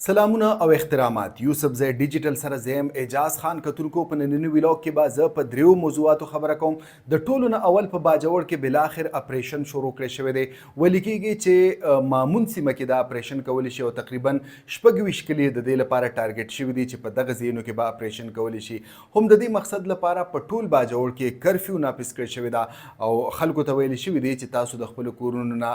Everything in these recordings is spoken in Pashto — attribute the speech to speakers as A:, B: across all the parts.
A: سلامونه او احترامات یوسفزی ډیجیټل سره زم اجاز خان کتونکو په نننی ویلاګ کې به زه په دریو موضوعاتو خبره کوم د ټولو نه اول په باجوړ کې بلاخر اپریشن شروع کړی شوی دی ویل کېږي چې مامون سیمه کې دا اپریشن کولی شي او تقریبا 26 کلې د دې لپاره ټارګټ شوی دی چې په دغه ځایونو کې به اپریشن کولی شي هم د دې مقصد لپاره په ټول باجوړ کې کرفیو نافذ کړی شوی دا او خلکو ته ویل شوی دی چې تاسو د خپل کورونو نه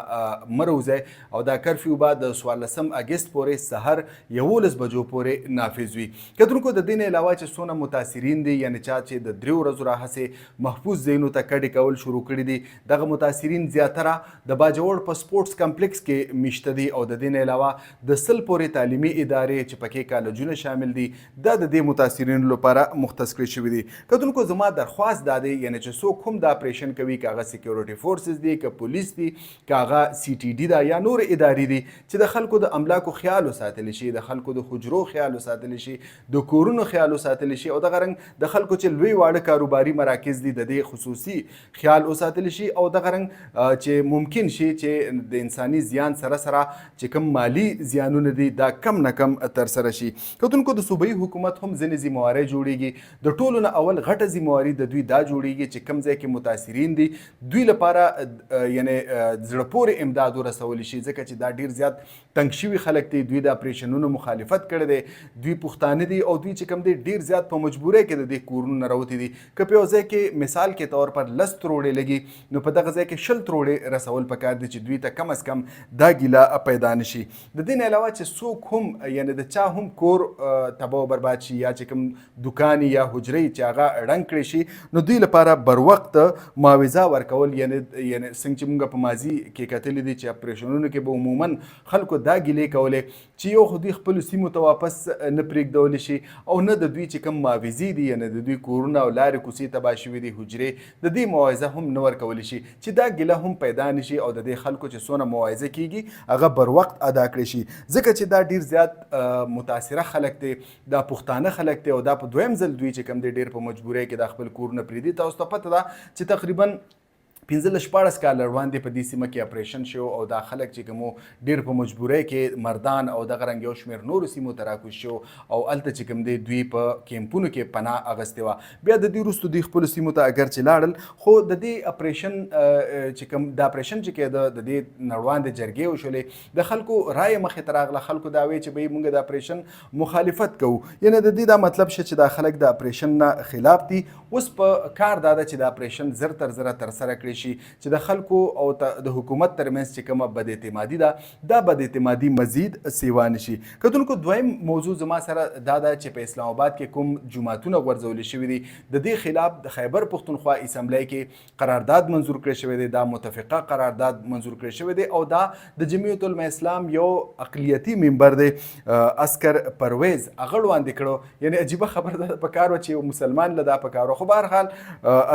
A: مه روځئ او دا کرفیو به د 14 اګست پورې سحر 11 بجو پورې نافذ وي. کتونکو د دې نه علاوه چې څونه متاثرین دي یعنی چا چې د 3 ورځو راهسې محفوظ ځایونو ته کډې کول شروع کړي دي دغه متاثرین زیاتره د باجوړ په سپورټس کمپلیکس کې میشته دي او د دې نه علاوه د 100 پورې تعلیمي ادارې چې پکې کالجونه شامل دي دا د دې متاثرینو لپاره مختص کړي شوي دي. کتونکو زما درخواست دا دی یعنی چې څوک هم د اپریشن کوي که هغه سیکیورټي فورسز دي که پولیس دي که هغه سی ټي ډي ده یا نور ادارې دي چې د خلکو د املاکو خیال وساتلی شي د خلکو د حجرو خیال وساتلی شي د کورونو خیال وساتلی شي او دغه رنګ د خلکو چې لوی واړه کاروباري مراکز دي د دې خصوصي خیال وساتلی شي او دغه رنګ چې ممکن شي چې د انساني زیان سره سره چې کم مالی زیانونه دي دا کم نه کم ترسره شي. کتونکو د صوبایي حکومت هم ځینې ذمهوارۍ جوړیږي د ټولو نه اول غټه ذمهواري د دوی دا جوړیږي چې کم ځای کې متاثرین دي دوی لپاره یعنی زړه پورې امداد ورسولی شي ځکه چې دا ډیر زیات تنګ شوي خلک دي دوی د اپریشنونو مخالفت کړی دی دوی پښتانه دي او دوی چې کوم دی ډیر زیات په مجبورۍ کې د دې کورونو نه راوتي دي که په یو ځای کې مثال کې طور پر 10 تروړې لګي نو په دغه ځای کې 20 تروړې رسول پکار دي چې دوی ته کم از کم دا ګیله پیدا نه شي. د دې نه علاوه چې څوک هم یعنی د چا هم کور تباه و برباد شي یا چې کوم دکان یا حجرې چې هغه ړنګ کړی شي نو دوی لپاره بر وخت معاوضه ورکول یعنی څنګه چې موږ په ماضي کې کتلي دي چې اپریشنونو کې به عموما خلکو دا ګیلې کولې چې یو خو دوی خپلو سیمو ته واپس نه پرېږدولی شي او نه د دوی چې کوم معاوضې دي یعنی د دوی کورونه او لارې کوڅې تباه شوي دي حجرې د دې معاوضه هم نه ورکولی شي چې دا ګیله هم پیدا نه شي او د دې خلکو چې څونه معاوضه کیږي هغه بر وخت ادا کړی شي ځکه چې دا ډیر زیات متاثره خلک دي دا پښتانه خلک دي او دا په دویم ځل دوی چې کوم دی ډیر په مجبورۍ کې د خپل کورونه پرېږدي. تاسو ته پته ده چې تقریبا 15 کال وړاندې په دې سیمه کې اپریشن شو او دا خلک چې کوم ډیر په مجبورۍ کې مردان او دغه رنګ یو شمېر نورو سیمو ته راکوز شو او هلته چې کوم دی دوی په کیمپونو کې پناه اخیستې وه بیا د دې وروسته دوی خپلو سیمو ته اگر چې لاړل خو د دې اپریشن چې کوم د اپریشن چې کېده د دې نه وړاندې جرګې وشولې د خلکو رایې مخې ته راغله خلکو دا وایي چې به موږ د اپریشن مخالفت کوو یعنی د دې دا مطلب شه چې دا خلک د اپریشن نه خلاف دي. اوس په کار دا ده چې د اپریشن زر تر زره ترسره کړی شي چې د خلکو او د حکومت ترمنځ چې کومه بد اعتمادي ده دا بد اعتمادي مزید سیوا نه شي. کتونکو دویم موضوع زما سره دا ده چې په اسلام آباد کې کوم جوماتونه غورځولی شوي دي د دې خلاف د خیبر پښتونخوا اسمبلی کې قرارداد منظور کړی شوی دی دا متفقه قرارداد منظور کړی شوی دی او دا د جمعیت علما اسلام یو اقلیتي ممبر دی اسکر پرویز هغه وړاندې کړو یعنی عجیبه خبر ده په کار و چې یو مسلمان له دا په کار خو بهرحال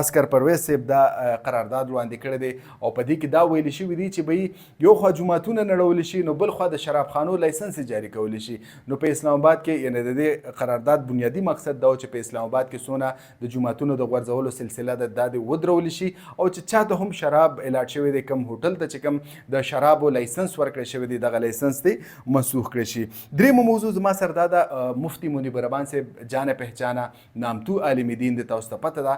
A: اسکر پرویز صاحب دا قرارداد وړاندې کړی دی او په دې کې دا ویل شوي دي چې به یو خوا جوماتونه نړولی شي نو بل خوا د شرابخانو لایسنس جاري کولی شي نو په اسلام آباد کې یعنی د دې قرارداد بنیادي مقصد دا و چې په اسلام آباد کې څونه د جوماتونو د غورځولو سلسله ده دا دې ودرولی شي او چې چا ته هم شراب الاټ شوی دی کم هوټل ته چې کم د شرابو لایسنس ورکړی شوی دی دغه لایسنس دی منسوخ کړی شي. درېیمه موضوع زما سره دا ده مفتی منیب رحمان صاحب جان پہچانه نامتو عالم دین دی تاسو ته پته ده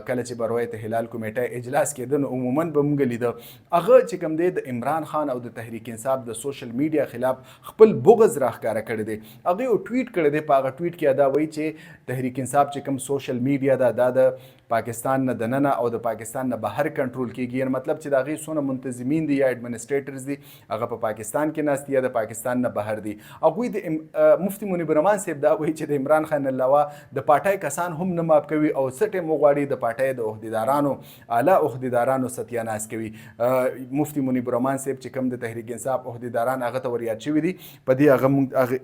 A: کله چې بروایت هلال کمیټه اجلاس کېده نو عموما به موږ لیده هغه چې کوم دی د عمران خان او د تحریک انصاف د سوشل میډیا خلاف خپل بغض راښکاره کړی دی هغه یو ټویټ کړی دی په هغه ټویټ کې دا وایي چې تحریک انصاف چې کوم سوشل میډیا ده دا د پاکستان نه دننه او د پاکستان نه بهر کنټرول کیږي یعنی مطلب چې د هغې څونه منتظمین دي یا ایډمنسټریټرز دي هغه په پاکستان کې ناست یا د پاکستان نه بهر دي. هغوی د مفتی منیب رحمان صاحب دا وایي چې د عمران خان علاوه د پارټۍ کسان هم نه ماف کوي او څه ټیم وغواړي د پارټۍ د عهدیدارانو اعلی عهدیدارانو ستیاناز کوي. مفتی منیب رحمان صاحب چې کوم د تحریک انصاف عهدیداران هغه ته وریاد شوي دي په دې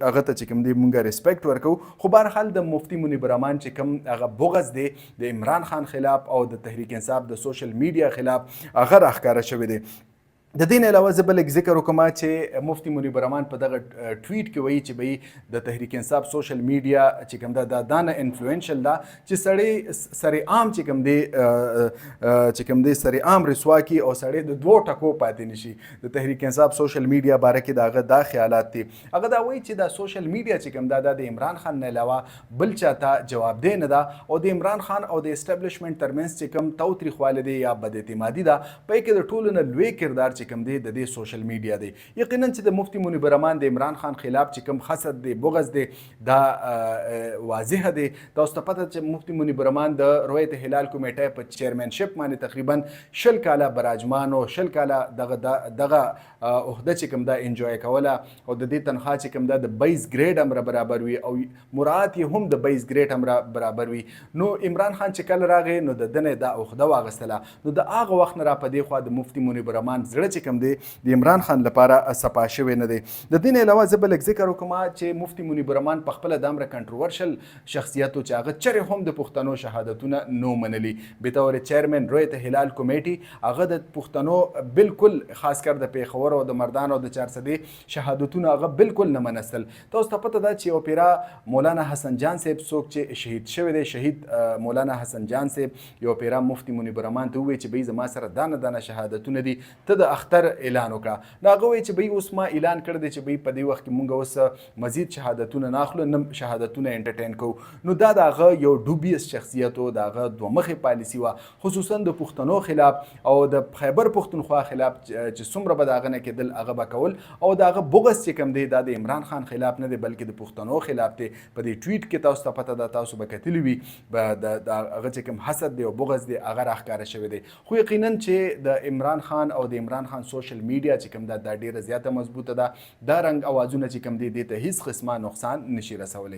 A: هغه ته چې کوم دی مونږ ریسپیکټ ورکوو خو بهرحال د مفتی منیب رحمان چې کوم هغه بغض دی د عمران خان خلاف او د تحریک انصاف د سوشل میډیا خلاف هغه راښکاره شوی دی. د دې نه علاوه زه بل ذکر وکم چې مفتي منیب الرحمن په دغه ټویټ کې وایي چې به د تحریک انصاف سوشل میډیا چې کوم دا دانه انفلوئنشل دا چې سړی سره عام چې کوم دی سره عام رسوا کی او سړی د دوه ټکو پاتې نشي د تحریک انصاف سوشل میډیا باره کې داغه دا خیالات دي هغه دا وایي چې دا سوشل میډیا چې کوم دا د عمران خان نه علاوه بل چاته جوابدeh نه ده او د عمران خان او د اسټابلیشمنت ترمنځ چې کوم تاوتریخوالی دی یا بد اعتمادي ده په کې د ټولو نه لوی کردار چې کوم دی د دې سوشل میډیا دی یقینا چې د مفتی منیب الرحمن د عمران خان خلاف چې کوم حسد دی بغض دی دا واضح دی تاسو ته پته چې مفتی منیب الرحمن د رویت هلال کمیټې په چیرمنشپ باندې تقریبا 10 کاله براجمان او 10 کاله دغه عہده چې کوم دا انجوای کوله او د دې تنخواه چې کوم دا د 22 ګریډ امر برابر وي او مراد یې هم د 22 ګریډ امر برابر وي نو عمران خان چې کله راغی نو د دنه دا عہده واغستله نو د هغه وخت نه را پدې خو د مفتی منیب الرحمن زړه چې کوم دی د عمران خان لپاره صفا شوی نه دی د دې نه علاوه زه بل ذکر وکم چې مفتی منیب الرحمن په خپل د امر کنټروورشل شخصیت چې هغه چرې هم د پښتنو شهادتونه نو منلي به تور چیرمن رویت هلال کمیټي هغه د پښتنو بالکل خاص کر د پیښور او د مردان او د چارسدي شهادتونه هغه بالکل نه منستل تاسو ته پته ده چې اوپیرا مولانا حسن جان صاحب څوک چې شهید شوی دی شهید مولانا حسن جان صاحب یو پیرا مفتی منیب الرحمن ته وی چې به زما سره دانه شهادتونه دي ته د اختر اعلان وکړه دا غوي چې به اوس ما اعلان کړ دی چې به په دې وخت کې مونږ اوس مزید شهادتونه ناخلو نم شهادتونه انټرټین کو نو دا دغه یو ډوبیس شخصیت او دغه دوه مخې پالیسی وا خصوصا د پښتنو خلاف او د خیبر پښتونخوا خلاف چې څومره به دغه نه کېدل هغه به کول او دغه بغض چې کوم دی د عمران خان خلاف نه دی بلکې د پښتنو خلاف دی په دې ټویټ کې تاسو ته پته ده تاسو به کتلی وي د هغه چې کوم حسد دی او بغض دی هغه راښکاره شوی دی خو یقینا چې د عمران خان او د عمران خان سوشل میډیا چې کوم دا ډیره زیاته مضبوطه ده دا رنګ اوازونه چې کوم دي د ته هیڅ قسمه نقصان نشي رسولی